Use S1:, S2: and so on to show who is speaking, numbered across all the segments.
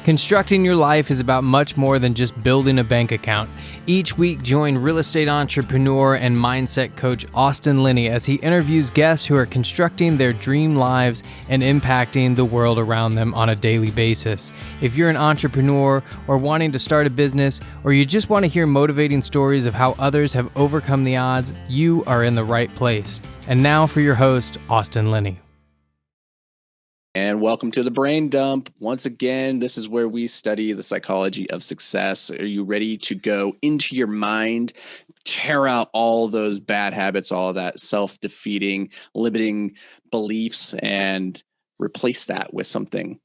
S1: Constructing your life is about much more than just building a bank account. Each week, join real estate entrepreneur and mindset coach Austin Linney as he interviews guests who are constructing their dream lives and impacting the world around them on a daily basis. If you're an entrepreneur or wanting to start a business, or you just want to hear motivating stories of how others have overcome the odds, you are in the right place. And now for your host, Austin Linney.
S2: And welcome to the Brain Dump. Once again, this is where we study the psychology of success. Are you ready to go into your mind, tear out all those bad habits, all of that self-defeating, limiting beliefs, and replace that with something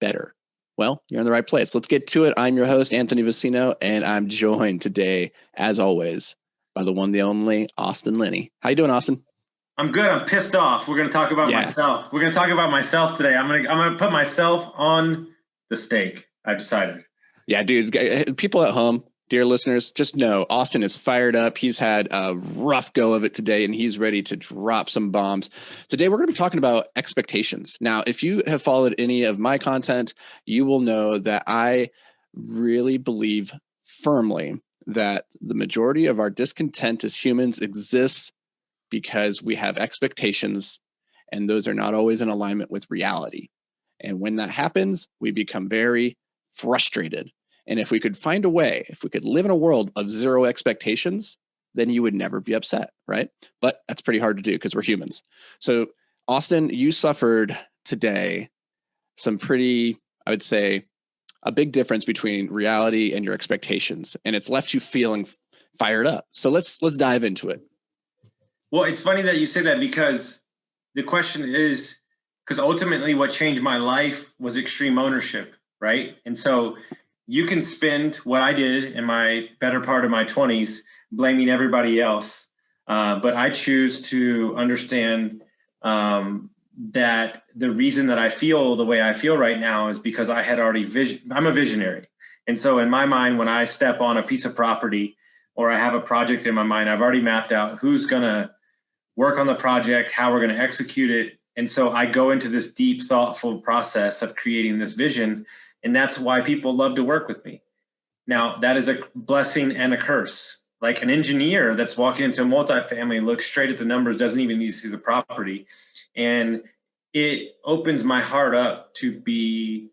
S2: better? Well, you're in the right place. Let's get to it. I'm your host, Anthony Vicino, and I'm joined today, as always, by the one, the only, Austin Linney. How you doing, Austin?
S3: I'm good. I'm pissed off. We're going to talk about myself. We're going to talk about myself today. I'm going to put myself on the stake. I've decided.
S2: Yeah, dude. People at home, dear listeners, just know Austin is fired up. He's had a rough go of it today, and he's ready to drop some bombs. Today, we're going to be talking about expectations. Now, if you have followed any of my content, you will know that I really believe firmly that the majority of our discontent as humans exists because we have expectations, and those are not always in alignment with reality. And when that happens, we become very frustrated. And if we could find a way, if we could live in a world of zero expectations, then you would never be upset, right? But that's pretty hard to do because we're humans. So, Austin, you suffered today some pretty, I would say, a big difference between reality and your expectations, and it's left you feeling fired up. So let's dive into it.
S3: Well, it's funny that you say that, because the question is, because ultimately what changed my life was extreme ownership, right? And so you can spend what I did in my better part of my 20s blaming everybody else. But I choose to understand that the reason that I feel the way I feel right now is because I had already I'm a visionary. And so in my mind, when I step on a piece of property or I have a project in my mind, I've already mapped out who's going to work on the project, how we're going to execute it. And so I go into this deep, thoughtful process of creating this vision. And that's why people love to work with me. Now, that is a blessing and a curse. Like an engineer that's walking into a multifamily, looks straight at the numbers, doesn't even need to see the property. And it opens my heart up to be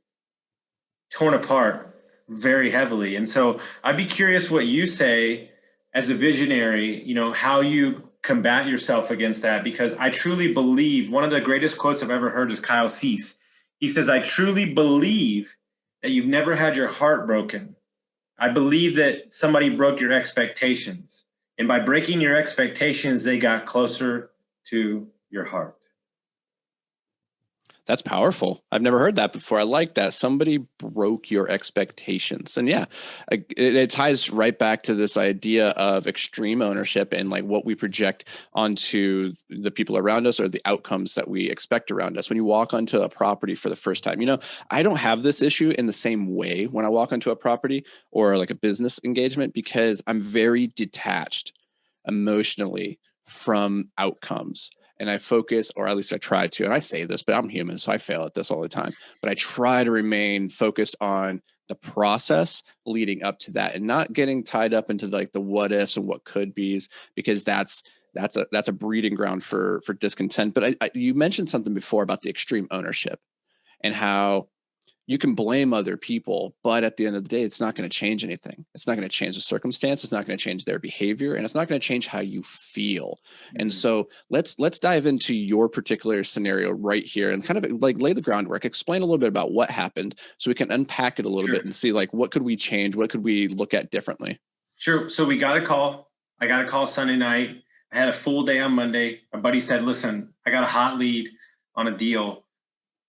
S3: torn apart very heavily. And so I'd be curious what you say as a visionary, how you combat yourself against that, because I truly believe one of the greatest quotes I've ever heard is Kyle Cease. He says, "I truly believe that you've never had your heart broken. I believe that somebody broke your expectations. And by breaking your expectations, they got closer to your heart."
S2: That's powerful. I've never heard that before. I like that. Somebody broke your expectations. And yeah, it ties right back to this idea of extreme ownership and like what we project onto the people around us or the outcomes that we expect around us. When you walk onto a property for the first time, I don't have this issue in the same way when I walk onto a property or like a business engagement, because I'm very detached emotionally from outcomes. And I focus, or at least I try to, and I say this, but I'm human, so I fail at this all the time. But I try to remain focused on the process leading up to that and not getting tied up into like the what ifs and what could be's, because that's a breeding ground for discontent. But you mentioned something before about the extreme ownership and how you can blame other people, but at the end of the day, it's not going to change anything. It's not going to change the circumstance. It's not going to change their behavior, and it's not going to change how you feel. Mm-hmm. And so let's dive into your particular scenario right here and kind of like lay the groundwork, explain a little bit about what happened so we can unpack it a little bit and see like, what could we change? What could we look at differently?
S3: Sure. So we got a call. I got a call Sunday night. I had a full day on Monday. My buddy said, "Listen, I got a hot lead on a deal.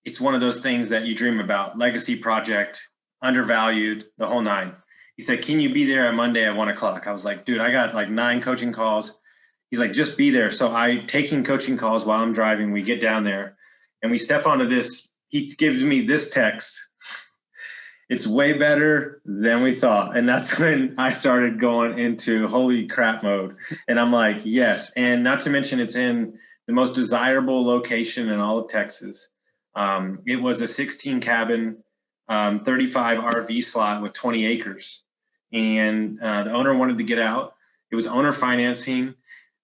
S3: It's one of those things that you dream about, legacy project, undervalued, the whole nine." He said, "Can you be there on Monday at 1:00? I was like, "Dude, I got like 9 coaching calls." He's like, "Just be there." So I taking coaching calls while I'm driving. We get down there and we step onto this. He gives me this text. "It's way better than we thought." And that's when I started going into holy crap mode. And I'm like, yes. And not to mention, it's in the most desirable location in all of Texas. It was a 16 cabin 35 RV slot with 20 acres. And the owner wanted to get out. It was owner financing.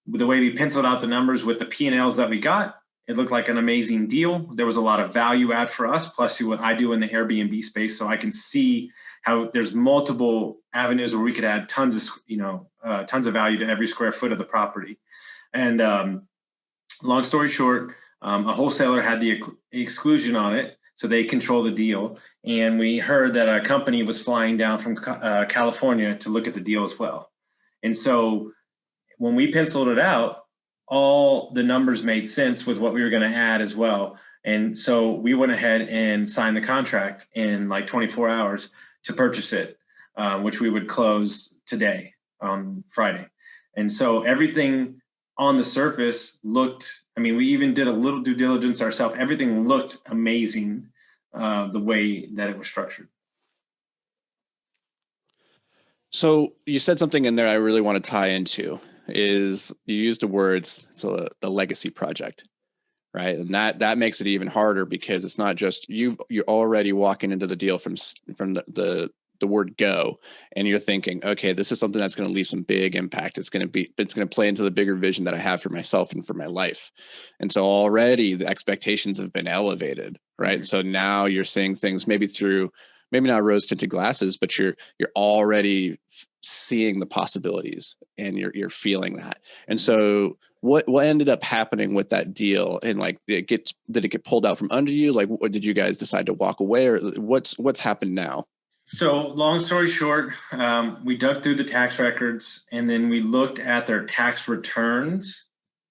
S3: The way we penciled out the numbers with the P&Ls that we got, it looked like an amazing deal. There was a lot of value add for us, plus what I do in the Airbnb space. So I can see how there's multiple avenues where we could add tons of value to every square foot of the property. And long story short, a wholesaler had the exclusion on it, so they control the deal. And we heard that a company was flying down from California to look at the deal as well. And so when we penciled it out, all the numbers made sense with what we were going to add as well. And so we went ahead and signed the contract in like 24 hours to purchase it, which we would close today on Friday. And so everything on the surface looked, I mean, we even did a little due diligence ourselves. Everything looked amazing the way that it was structured.
S2: So you said something in there I really want to tie into is you used the words, the legacy project, right? And that makes it even harder because it's not just you're already walking into the deal from the word go, and you're thinking, okay, this is something that's going to leave some big impact. It's going to play into the bigger vision that I have for myself and for my life. And so already the expectations have been elevated, right? Mm-hmm. So now you're seeing things maybe not rose tinted glasses, but you're already seeing the possibilities and you're feeling that. And so what ended up happening with that deal, and like did it get pulled out from under you? Like, what did you guys decide to walk away, or what's happened now?
S3: So long story short, we dug through the tax records and then we looked at their tax returns.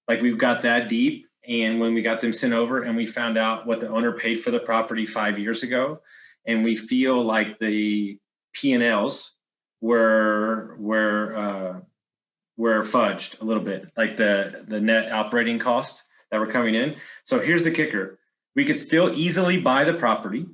S3: Like, we've got that deep. And when we got them sent over and we found out what the owner paid for the property 5 years ago, and we feel like the P&Ls were fudged a little bit, like the net operating costs that were coming in. So here's the kicker. We could still easily buy the property.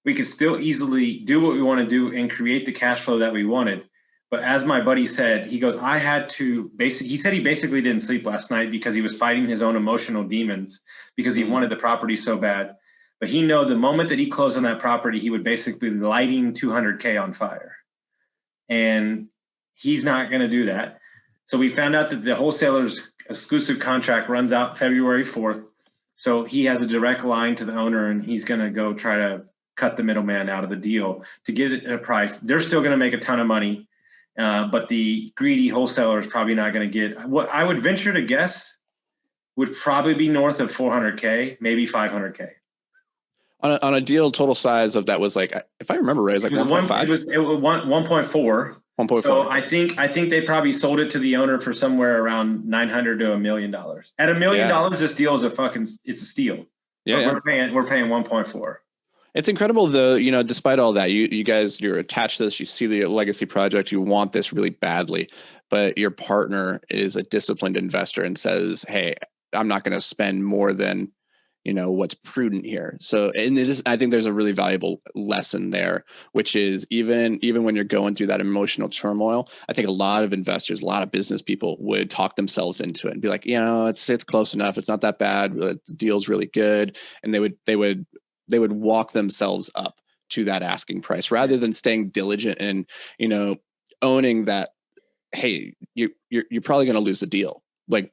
S3: We could still easily do what we want to do and create the cash flow that we wanted. But as my buddy said, he goes, he said he basically didn't sleep last night because he was fighting his own emotional demons because he wanted the property so bad. But he know the moment that he closed on that property, he would basically be lighting 200K on fire. And he's not going to do that. So we found out that the wholesaler's exclusive contract runs out February 4th. So he has a direct line to the owner, and he's going to go try to cut the middleman out of the deal to get it at a price. They're still going to make a ton of money, but the greedy wholesaler is probably not going to get what I would venture to guess would probably be north of 400K, maybe 500K.
S2: On a deal total size of that was like, if I remember right, it was like 1.5.
S3: It was 1.4. 1.4. So I think they probably sold it to the owner for somewhere around $900 to $1 million. At $1 million, this deal is it's a steal. Yeah, we're paying 1.4.
S2: It's incredible though, despite all that, you guys, you're attached to this, you see the legacy project, you want this really badly, but your partner is a disciplined investor and says, hey, I'm not going to spend more than what's prudent here. So, and I think there's a really valuable lesson there, which is even when you're going through that emotional turmoil, I think a lot of investors, a lot of business people would talk themselves into it and be like, it's close enough. It's not that bad. The deal's really good. And they would walk themselves up to that asking price rather than staying diligent and, owning that, hey, you're probably going to lose the deal. Like,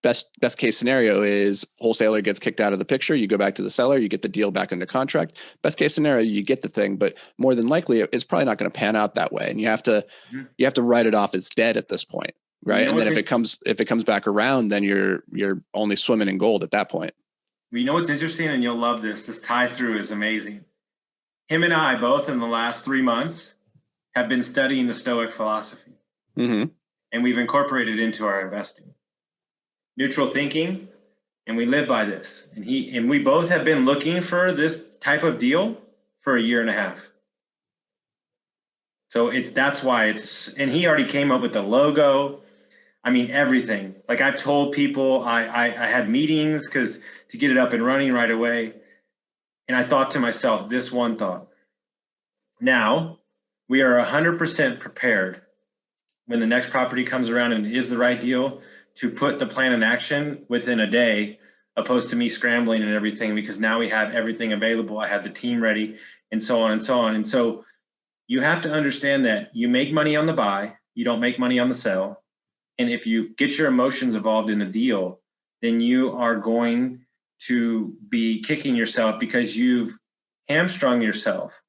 S2: best case scenario is wholesaler gets kicked out of the picture. You go back to the seller, you get the deal back under contract. Best case scenario, you get the thing, but more than likely it's probably not going to pan out that way. And you have to write it off as dead at this point. Right. And then if it comes back around, then you're only swimming in gold at that point.
S3: Well, you know what's interesting, and you'll love this tie through is amazing. Him and I both in the last 3 months have been studying the Stoic Philosophy. Mm-hmm. And we've incorporated it into our investing. Neutral thinking, and we live by this. And we both have been looking for this type of deal for 1.5 years. So that's why and he already came up with the logo. I mean, everything. Like, I've told people, I had meetings to get it up and running right away. And I thought to myself, this one thought. Now we are 100% prepared when the next property comes around and is the right deal to put the plan in action within a day opposed to me scrambling and everything, because now we have everything available. I have the team ready and so on and so on. And so you have to understand that you make money on the buy, you don't make money on the sell. And if you get your emotions involved in a deal, then you are going to be kicking yourself because you've hamstrung yourself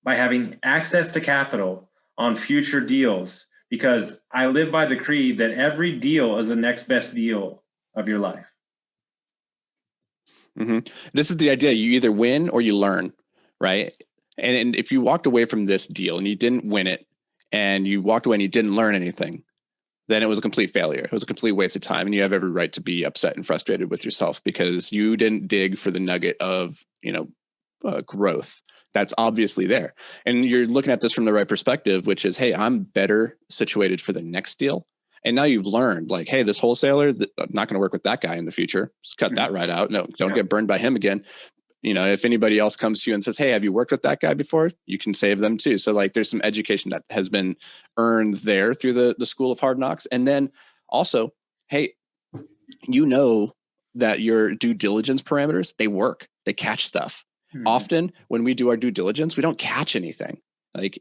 S3: by having access to capital on future deals. Because I live by the creed that every deal is the next best deal of your life.
S2: Mm-hmm. This is the idea. You either win or you learn, right? And if you walked away from this deal and you didn't win it, and you walked away and you didn't learn anything, then it was a complete failure. It was a complete waste of time. And you have every right to be upset and frustrated with yourself because you didn't dig for the nugget of, growth that's obviously there. And you're looking at this from the right perspective, which is, hey, I'm better situated for the next deal. And now you've learned, like, hey, this wholesaler, I'm not going to work with that guy in the future. Just cut that right out. No, don't get burned by him again. If anybody else comes to you and says, hey, have you worked with that guy before? You can save them too. So like there's some education that has been earned there through the school of hard knocks. And then also, hey, that your due diligence parameters, they work, they catch stuff. Often when we do our due diligence, we don't catch anything. Like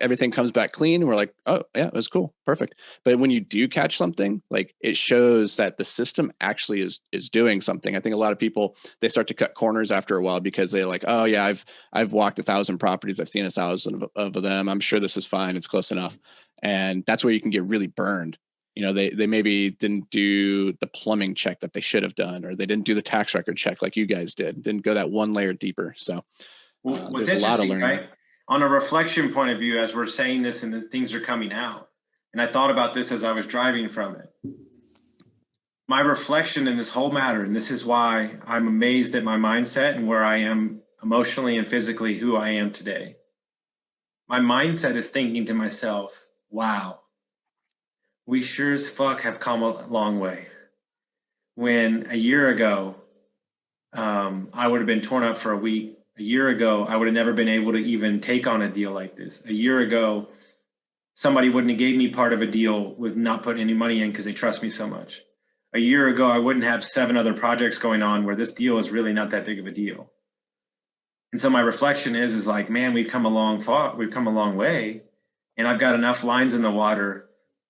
S2: everything comes back clean. And we're like, oh yeah, it was cool. Perfect. But when you do catch something, like it shows that the system actually is doing something. I think a lot of people, they start to cut corners after a while because they're like, oh yeah, I've walked 1,000 properties. I've seen 1,000 of them. I'm sure this is fine. It's close enough. And that's where you can get really burned. They maybe didn't do the plumbing check that they should have done, or they didn't do the tax record check like you guys didn't go that one layer deeper. So there's a lot of learning.
S3: Right? On a reflection point of view, as we're saying this and the things are coming out, and I thought about this as I was driving from it. My reflection in this whole matter, and this is why I'm amazed at my mindset and where I am emotionally and physically, who I am today. My mindset is thinking to myself, wow, we sure as fuck have come a long way. When a year ago, I would have been torn up for a week. A year ago, I would have never been able to even take on a deal like this. A year ago, somebody wouldn't have gave me part of a deal with not putting any money in because they trust me so much. A year ago, I wouldn't have 7 other projects going on where this deal is really not that big of a deal. And so my reflection is like, man, we've come a long way. And I've got enough lines in the water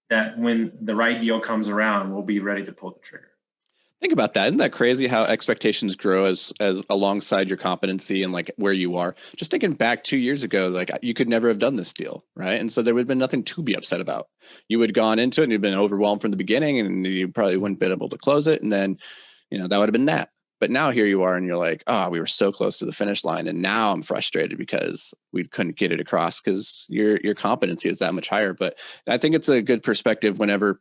S3: that when the right deal comes around, we'll be ready to pull the trigger.
S2: Think about that. Isn't that crazy how expectations grow as alongside your competency and like where you are? Just thinking back 2 years ago, like you could never have done this deal, right? And so there would have been nothing to be upset about. You would have gone into it and you'd been overwhelmed from the beginning and you probably wouldn't been able to close it. And then, that would have been that. But now here you are and you're like, oh, we were so close to the finish line. And now I'm frustrated because we couldn't get it across because your competency is that much higher. But I think it's a good perspective whenever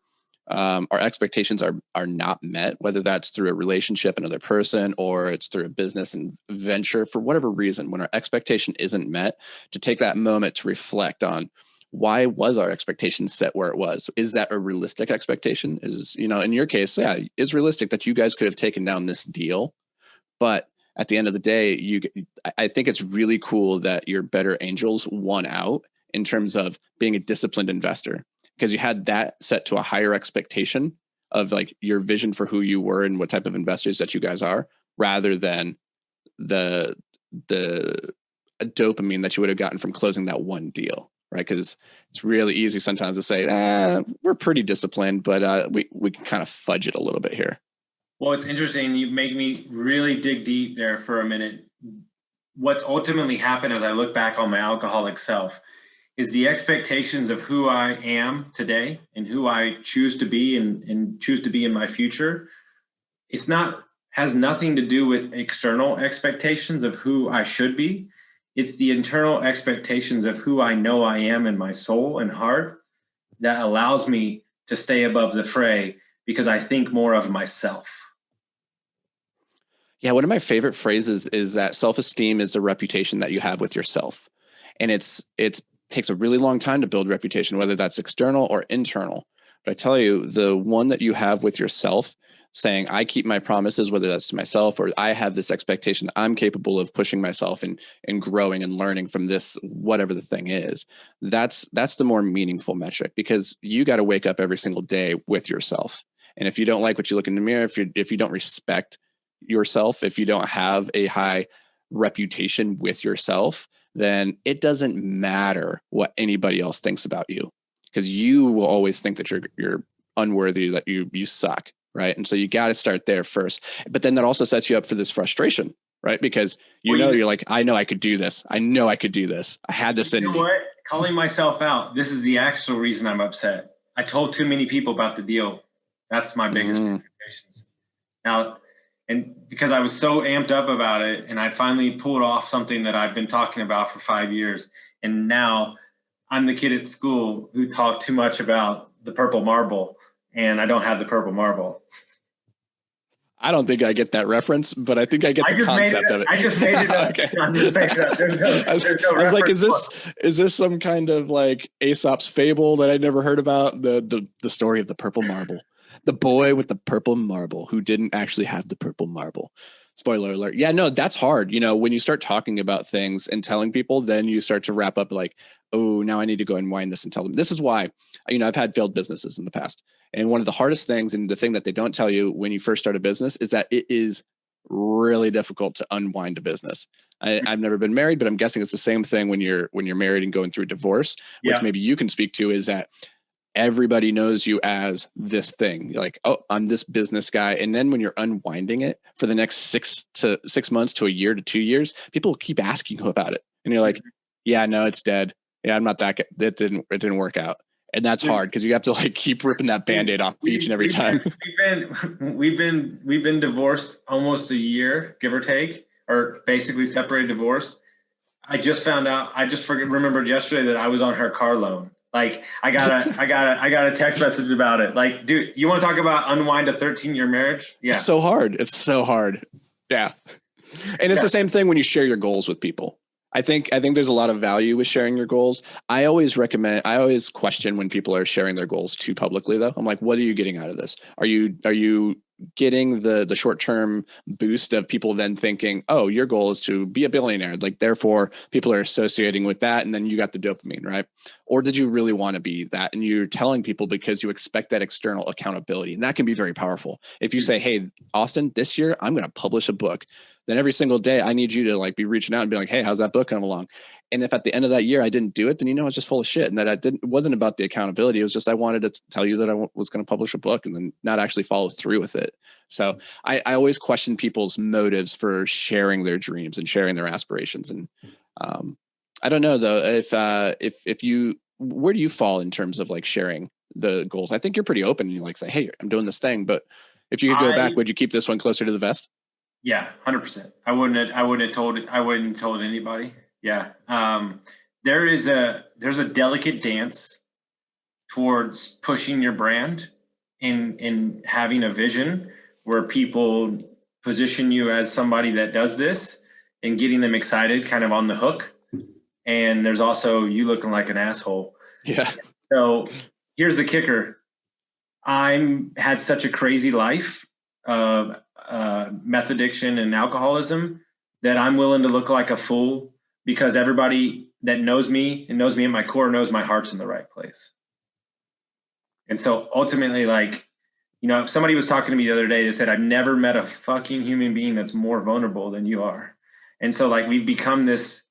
S2: our expectations are not met, whether that's through a relationship, another person, or it's through a business and venture, for whatever reason, when our expectation isn't met, to take that moment to reflect on why was our expectation set where it was? Is that a realistic expectation? Is, in your case, yeah, it's realistic that you guys could have taken down this deal, but at the end of the day, I think it's really cool that your better angels won out in terms of being a disciplined investor, because you had that set to a higher expectation of like your vision for who you were and what type of investors that you guys are, rather than the dopamine that you would have gotten from closing that one deal, right? Because it's really easy sometimes to say, we're pretty disciplined, but we can kind of fudge it a little bit here.
S3: Well, it's interesting. You make me really dig deep there for a minute. What's ultimately happened as I look back on my alcoholic self is the expectations of who I am today and who I choose to be and choose to be in my future. Has nothing to do with external expectations of who I should be. It's the internal expectations of who I know I am in my soul and heart that allows me to stay above the fray because I think more of myself.
S2: Yeah, one of my favorite phrases is that self-esteem is the reputation that you have with yourself. And it's takes a really long time to build reputation, whether that's external or internal. But I tell you, the one that you have with yourself, saying, I keep my promises, whether that's to myself or I have this expectation that I'm capable of pushing myself and growing and learning from this, whatever the thing is, that's the more meaningful metric, because you got to wake up every single day with yourself. And if you don't like what you look in the mirror, if you don't respect yourself, if you don't have a high reputation with yourself, then it doesn't matter what anybody else thinks about you, because you will always think that you're unworthy, that you suck, right? And so you got to start there first. But then that also sets you up for this frustration, right? Because you're like, I know I could do this. I know I could do this. I had this in me.
S3: What? Calling myself out. This is the actual reason I'm upset. I told too many people about the deal. That's my biggest frustrations. Now, and because I was so amped up about it, and I finally pulled off something that I've been talking about for 5 years. And now I'm the kid at school who talked too much about the purple marble, and I don't have the purple marble.
S2: I don't think I get that reference, but I think I get the concept of it.
S3: I just made it up.
S2: Okay.
S3: I'm just making it up.
S2: I was like, is this some kind of like Aesop's fable that I'd never heard about? The story of the purple marble, the boy with the purple marble who didn't actually have the purple marble. Spoiler alert. Yeah, no, that's hard. When you start talking about things and telling people, then you start to wrap up like, oh, now I need to go and wind this and tell them. This is why, I've had failed businesses in the past. And one of the hardest things, and the thing that they don't tell you when you first start a business, is that it is really difficult to unwind a business. I've never been married, but I'm guessing it's the same thing when you're married and going through a divorce, which maybe you can speak to, is that everybody knows you as this thing. You're like, oh, I'm this business guy. And then when you're unwinding it for the next 6 months to a year to 2 years, people keep asking you about it. And you're like, yeah, no, it's dead. Yeah, I'm not that. It didn't work out. And that's hard because you have to like keep ripping that Band-Aid off each and every time.
S3: We've been divorced almost a year, give or take, or basically separated, divorced. I just found out. Remembered yesterday that I was on her car loan. Like I got a text message about it. Like, dude, you want to talk about unwind a 13-year marriage? Yeah,
S2: it's so hard. It's so hard. Yeah, and it's the same thing when you share your goals with people. I think there's a lot of value with sharing your goals. I always question when people are sharing their goals too publicly, though. I'm like, what are you getting out of this? Are you getting the short-term boost of people then thinking, oh, your goal is to be a billionaire, like therefore people are associating with that, and then you got the dopamine, right? Or did you really want to be that, and you're telling people because you expect that external accountability? And that can be very powerful. If you say, hey, Austin, this year I'm going to publish a book, then every single day I need you to like be reaching out and be like, hey, how's that book coming along? And if at the end of that year I didn't do it, then it's just full of shit. And that it wasn't about the accountability. It was just I wanted to tell you that I was going to publish a book and then not actually follow through with it. So I always question people's motives for sharing their dreams and sharing their aspirations. And I don't know though, if you, where do you fall in terms of like sharing the goals? I think you're pretty open and you like say, hey, I'm doing this thing, but if you could go back, would you keep this one closer to the vest?
S3: Yeah, 100%. I wouldn't have told anybody. Yeah. There's a delicate dance towards pushing your brand and having a vision where people position you as somebody that does this and getting them excited kind of on the hook. And there's also you looking like an asshole.
S2: Yeah.
S3: So here's the kicker. Had such a crazy life of meth addiction and alcoholism that I'm willing to look like a fool because everybody that knows me and knows me at my core knows my heart's in the right place. And so ultimately, like, somebody was talking to me the other day that said, I've never met a fucking human being that's more vulnerable than you are. And so like we've become this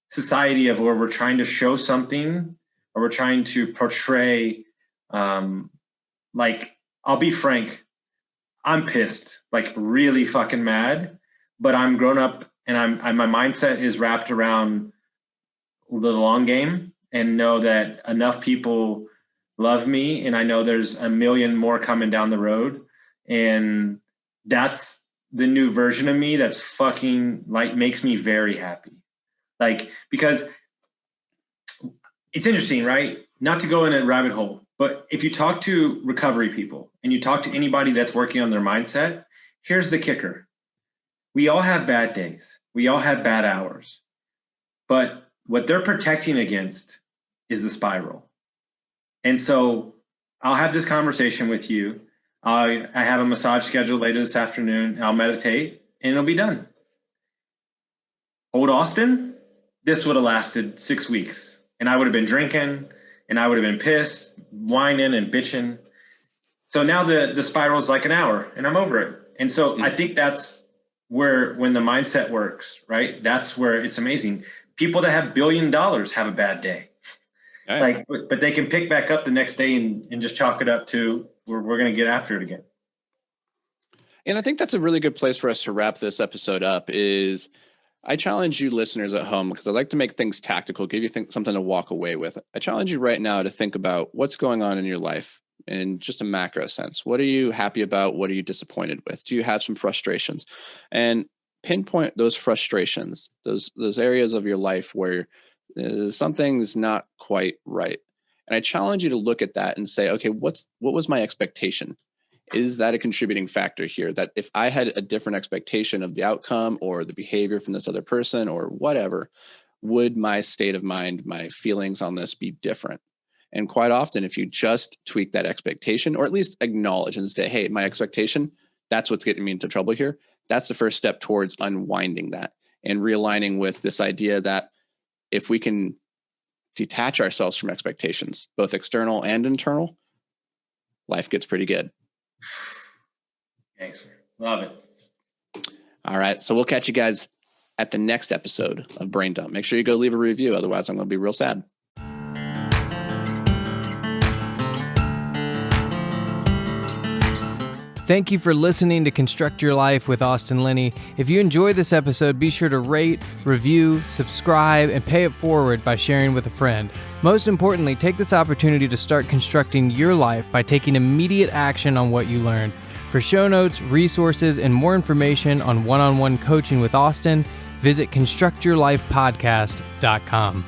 S3: society of where we're trying to show something or we're trying to portray, like, I'll be frank, I'm pissed, like really fucking mad, but I'm grown up and my mindset is wrapped around the long game and know that enough people love me. And I know there's a million more coming down the road. And that's the new version of me. That's fucking like makes me very happy. Like, because it's interesting, right? Not to go in a rabbit hole, but if you talk to recovery people and you talk to anybody that's working on their mindset, here's the kicker. We all have bad days. We all have bad hours. But what they're protecting against is the spiral. And so I'll have this conversation with you. I have a massage scheduled later this afternoon. I'll meditate and it'll be done. Old Austin, this would have lasted 6 weeks. And I would have been drinking and I would have been pissed, whining and bitching. So now the spiral is like an hour and I'm over it. And so I think that's where, when the mindset works, right? That's where it's amazing. People that have $1 billion have a bad day.
S2: Right.
S3: But they can pick back up the next day and just chalk it up to, we're going to get after it again.
S2: And I think that's a really good place for us to wrap this episode up. Is I challenge you listeners at home, because I like to make things tactical, give you something to walk away with. I challenge you right now to think about what's going on in your life in just a macro sense. What are you happy about? What are you disappointed with? Do you have some frustrations? And pinpoint those frustrations, those areas of your life where something's not quite right. And I challenge you to look at that and say, okay, what was my expectation? Is that a contributing factor here? That if I had a different expectation of the outcome or the behavior from this other person or whatever, would my state of mind, my feelings on this be different? And quite often, if you just tweak that expectation, or at least acknowledge and say, hey, my expectation, that's what's getting me into trouble here. That's the first step towards unwinding that and realigning with this idea that if we can detach ourselves from expectations, both external and internal, life gets pretty good.
S3: Thanks. Love it.
S2: All right. So we'll catch you guys at the next episode of Brain Dump. Make sure you go leave a review. Otherwise, I'm going to be real sad.
S1: Thank you for listening to Construct Your Life with Austin Linney. If you enjoyed this episode, be sure to rate, review, subscribe, and pay it forward by sharing with a friend. Most importantly, take this opportunity to start constructing your life by taking immediate action on what you learned. For show notes, resources, and more information on one-on-one coaching with Austin, visit constructyourlifepodcast.com.